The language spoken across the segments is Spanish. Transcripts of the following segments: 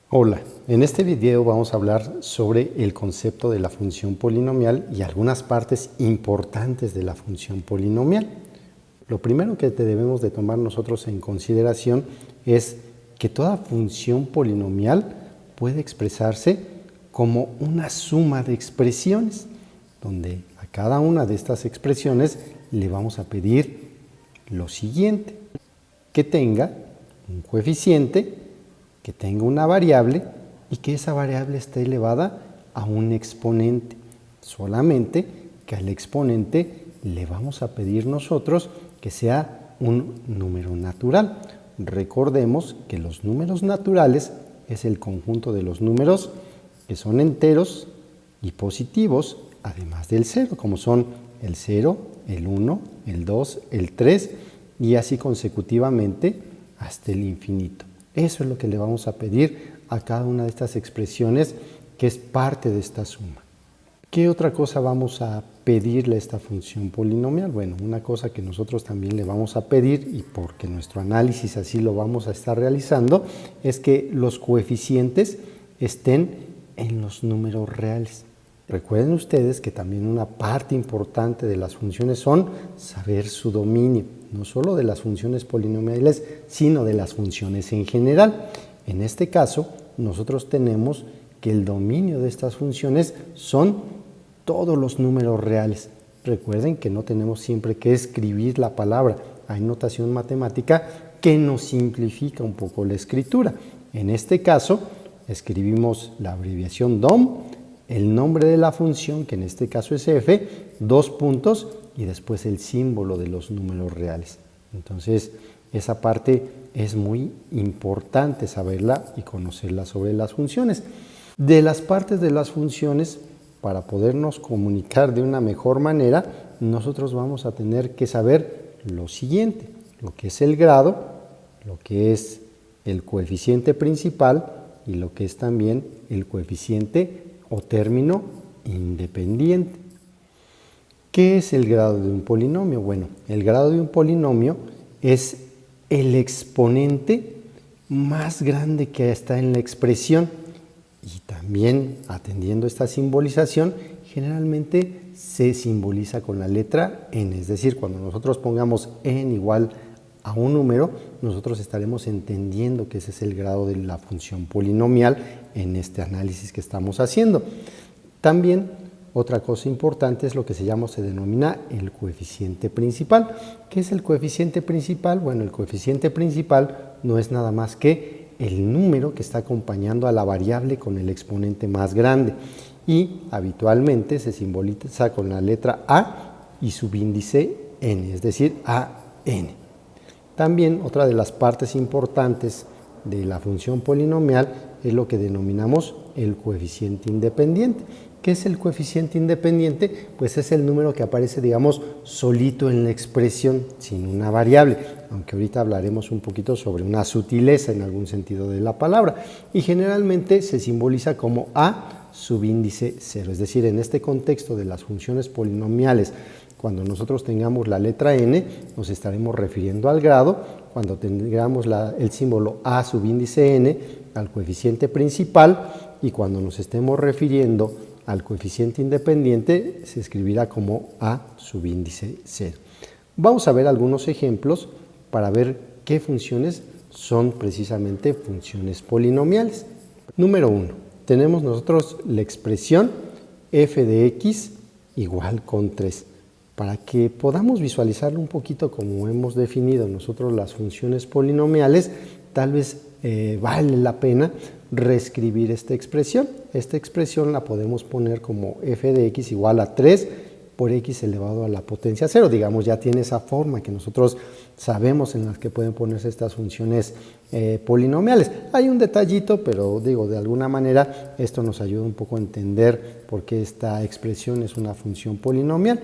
Hola, en este video vamos a hablar sobre el concepto de la función polinomial y algunas partes importantes de la función polinomial. Lo primero que debemos de tomar nosotros en consideración es que toda función polinomial puede expresarse como una suma de expresiones, donde a cada una de estas expresiones le vamos a pedir lo siguiente: que tenga un coeficiente, que tenga una variable y que esa variable esté elevada a un exponente. Solamente que al exponente le vamos a pedir nosotros que sea un número natural. Recordemos que los números naturales es el conjunto de los números que son enteros y positivos, además del cero, como son el 0, el 1, el 2, el 3 y así consecutivamente hasta el infinito. Eso es lo que le vamos a pedir a cada una de estas expresiones que es parte de esta suma. ¿Qué otra cosa vamos a pedirle a esta función polinomial? Bueno, una cosa que nosotros también le vamos a pedir, y porque nuestro análisis así lo vamos a estar realizando, es que los coeficientes estén en los números reales. Recuerden ustedes que también una parte importante de las funciones son saber su dominio, no solo de las funciones polinomiales, sino de las funciones en general. En este caso, nosotros tenemos que el dominio de estas funciones son todos los números reales. Recuerden que no tenemos siempre que escribir la palabra. Hay notación matemática que nos simplifica un poco la escritura. En este caso, escribimos la abreviación DOM, el nombre de la función, que en este caso es f, 2 puntos y después el símbolo de los números reales. Entonces, esa parte es muy importante saberla y conocerla sobre las funciones. De las partes de las funciones, para podernos comunicar de una mejor manera, nosotros vamos a tener que saber lo siguiente: lo que es el grado, lo que es el coeficiente principal y lo que es también el coeficiente o término independiente. ¿Qué es el grado de un polinomio? Bueno, el grado de un polinomio es el exponente más grande que está en la expresión, y también, atendiendo esta simbolización, generalmente se simboliza con la letra n, es decir, cuando nosotros pongamos n igual a un número, nosotros estaremos entendiendo que ese es el grado de la función polinomial en este análisis que estamos haciendo. También otra cosa importante es lo que se denomina el coeficiente principal. ¿Qué es el coeficiente principal? Bueno, el coeficiente principal no es nada más que el número que está acompañando a la variable con el exponente más grande, y habitualmente se simboliza con la letra a y subíndice n, es decir, an. También otra de las partes importantes de la función polinomial es lo que denominamos el coeficiente independiente. ¿Qué es el coeficiente independiente? Pues es el número que aparece, digamos, solito en la expresión, sin una variable, aunque ahorita hablaremos un poquito sobre una sutileza en algún sentido de la palabra, y generalmente se simboliza como a subíndice 0, es decir, en este contexto de las funciones polinomiales, cuando nosotros tengamos la letra n, nos estaremos refiriendo al grado. Cuando tengamos el símbolo a subíndice n, al coeficiente principal, y cuando nos estemos refiriendo al coeficiente independiente, se escribirá como a subíndice 0. Vamos a ver algunos ejemplos para ver qué funciones son precisamente funciones polinomiales. Número 1. Tenemos nosotros la expresión f de x igual con 3. Para que podamos visualizarlo un poquito como hemos definido nosotros las funciones polinomiales, tal vez vale la pena reescribir esta expresión. Esta expresión la podemos poner como f de x igual a 3 por x elevado a la potencia 0. Digamos, ya tiene esa forma que nosotros sabemos en las que pueden ponerse estas funciones polinomiales. Hay un detallito, pero digo, de alguna manera esto nos ayuda un poco a entender por qué esta expresión es una función polinomial.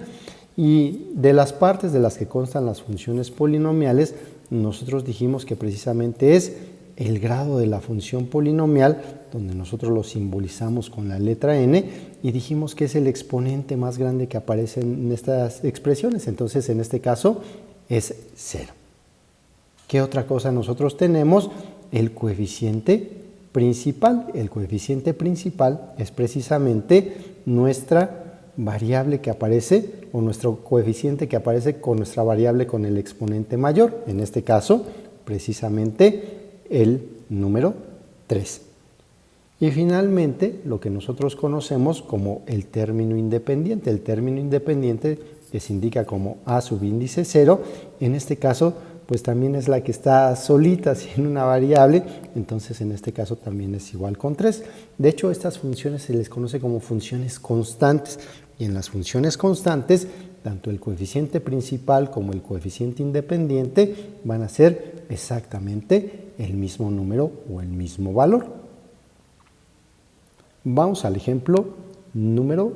Y de las partes de las que constan las funciones polinomiales, nosotros dijimos que precisamente es el grado de la función polinomial, donde nosotros lo simbolizamos con la letra n, y dijimos que es el exponente más grande que aparece en estas expresiones. Entonces, en este caso, es 0. ¿Qué otra cosa nosotros tenemos? El coeficiente principal. El coeficiente principal es precisamente nuestra variable que aparece, o nuestro coeficiente que aparece con nuestra variable con el exponente mayor, en este caso precisamente el número 3. Y finalmente lo que nosotros conocemos como el término independiente. El término independiente que se indica como a subíndice 0, en este caso pues también es la que está solita sin una variable, entonces en este caso también es igual con 3. De hecho, estas funciones se les conoce como funciones constantes, y en las funciones constantes, tanto el coeficiente principal como el coeficiente independiente van a ser exactamente el mismo número o el mismo valor. Vamos al ejemplo número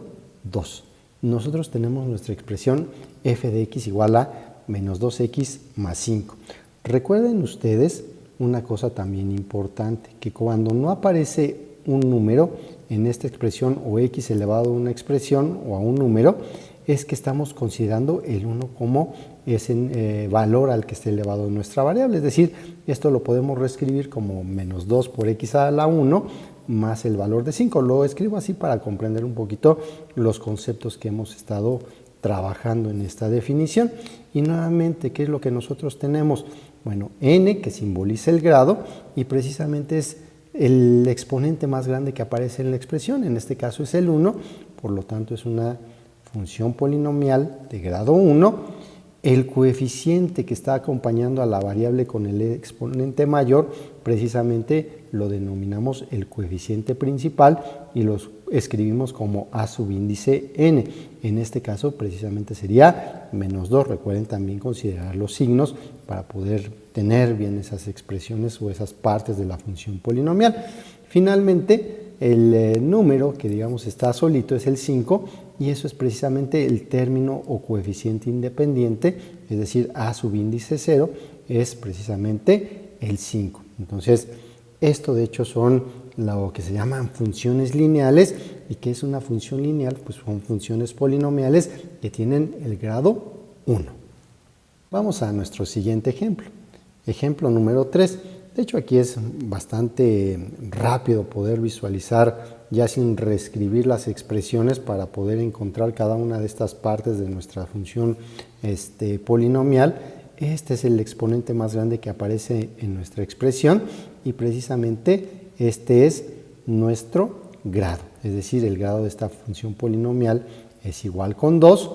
2. Nosotros tenemos nuestra expresión f de x igual a menos 2x más 5. Recuerden ustedes una cosa también importante, que cuando no aparece un número en esta expresión o x elevado a una expresión o a un número, es que estamos considerando el 1 como ese valor al que esté elevado nuestra variable. Es decir, esto lo podemos reescribir como menos 2 por x a la 1 más el valor de 5. Lo escribo así para comprender un poquito los conceptos que hemos estado trabajando en esta definición. Y nuevamente, ¿qué es lo que nosotros tenemos? Bueno, n, que simboliza el grado, y precisamente es el exponente más grande que aparece en la expresión. En este caso es el 1, por lo tanto es una función polinomial de grado 1. El coeficiente que está acompañando a la variable con el exponente mayor, precisamente lo denominamos el coeficiente principal y lo escribimos como a subíndice n. En este caso precisamente sería menos 2. Recuerden también considerar los signos para poder tener bien esas expresiones o esas partes de la función polinomial. Finalmente, el número que digamos está solito es el 5, y eso es precisamente el término o coeficiente independiente, es decir, a subíndice 0 es precisamente el 5. Entonces, esto de hecho son lo que se llaman funciones lineales. ¿Y qué es una función lineal? Pues son funciones polinomiales que tienen el grado 1. Vamos a nuestro siguiente ejemplo. Ejemplo número 3. De hecho, aquí es bastante rápido poder visualizar ya sin reescribir las expresiones para poder encontrar cada una de estas partes de nuestra función polinomial. Este es el exponente más grande que aparece en nuestra expresión y precisamente este es nuestro grado, es decir, el grado de esta función polinomial es igual con 2.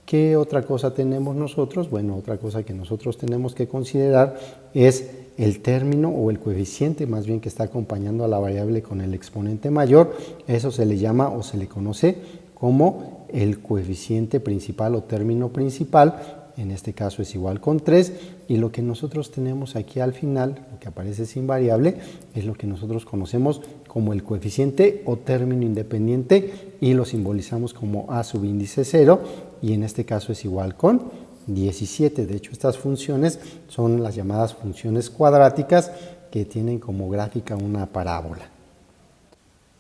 ¿Qué otra cosa tenemos nosotros? Bueno, otra cosa que nosotros tenemos que considerar es el término o el coeficiente más bien que está acompañando a la variable con el exponente mayor. Eso se le llama o se le conoce como el coeficiente principal o término principal. En este caso es igual con 3, y lo que nosotros tenemos aquí al final, lo que aparece sin variable, es lo que nosotros conocemos como el coeficiente o término independiente y lo simbolizamos como a subíndice 0, y en este caso es igual con 17. De hecho, estas funciones son las llamadas funciones cuadráticas que tienen como gráfica una parábola.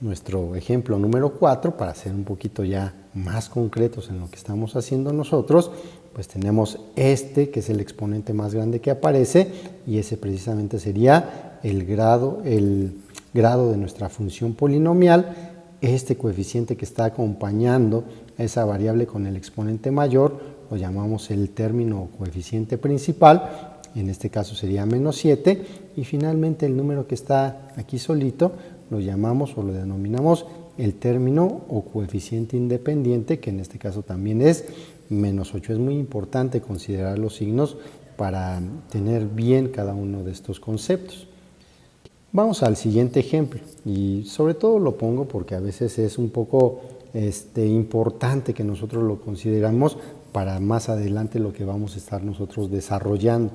Nuestro ejemplo número 4, para ser un poquito ya más concretos en lo que estamos haciendo nosotros, pues tenemos este que es el exponente más grande que aparece, y ese precisamente sería el grado de nuestra función polinomial. Este coeficiente que está acompañando a esa variable con el exponente mayor lo llamamos el término o coeficiente principal, en este caso sería menos 7, y finalmente el número que está aquí solito lo llamamos o lo denominamos el término o coeficiente independiente, que en este caso también es menos 8. Es muy importante considerar los signos para tener bien cada uno de estos conceptos. Vamos al siguiente ejemplo, y sobre todo lo pongo porque a veces es un poco importante que nosotros lo consideramos para más adelante lo que vamos a estar nosotros desarrollando.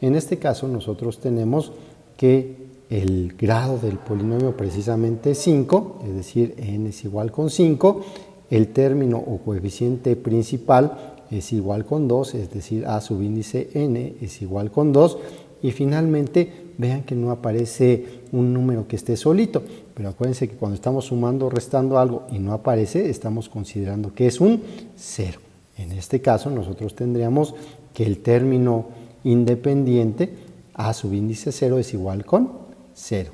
En este caso nosotros tenemos que el grado del polinomio precisamente es 5, es decir, n es igual con 5, el término o coeficiente principal es igual con 2, es decir, a subíndice n es igual con 2, y finalmente vean que no aparece un número que esté solito, pero acuérdense que cuando estamos sumando o restando algo y no aparece, estamos considerando que es un 0. En este caso nosotros tendríamos que el término independiente a subíndice 0 es igual con 0.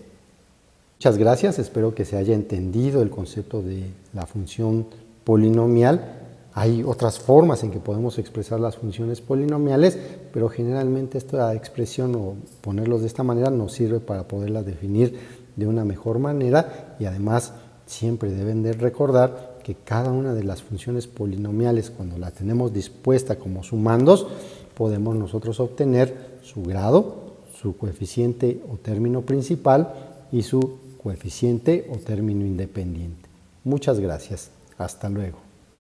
Muchas gracias, espero que se haya entendido el concepto de la función polinomial. Hay otras formas en que podemos expresar las funciones polinomiales, pero generalmente esta expresión o ponerlos de esta manera nos sirve para poderlas definir de una mejor manera y además siempre deben de recordar que cada una de las funciones polinomiales, cuando la tenemos dispuesta como sumandos, podemos nosotros obtener su grado, su coeficiente o término principal y su coeficiente o término independiente. Muchas gracias. Hasta luego.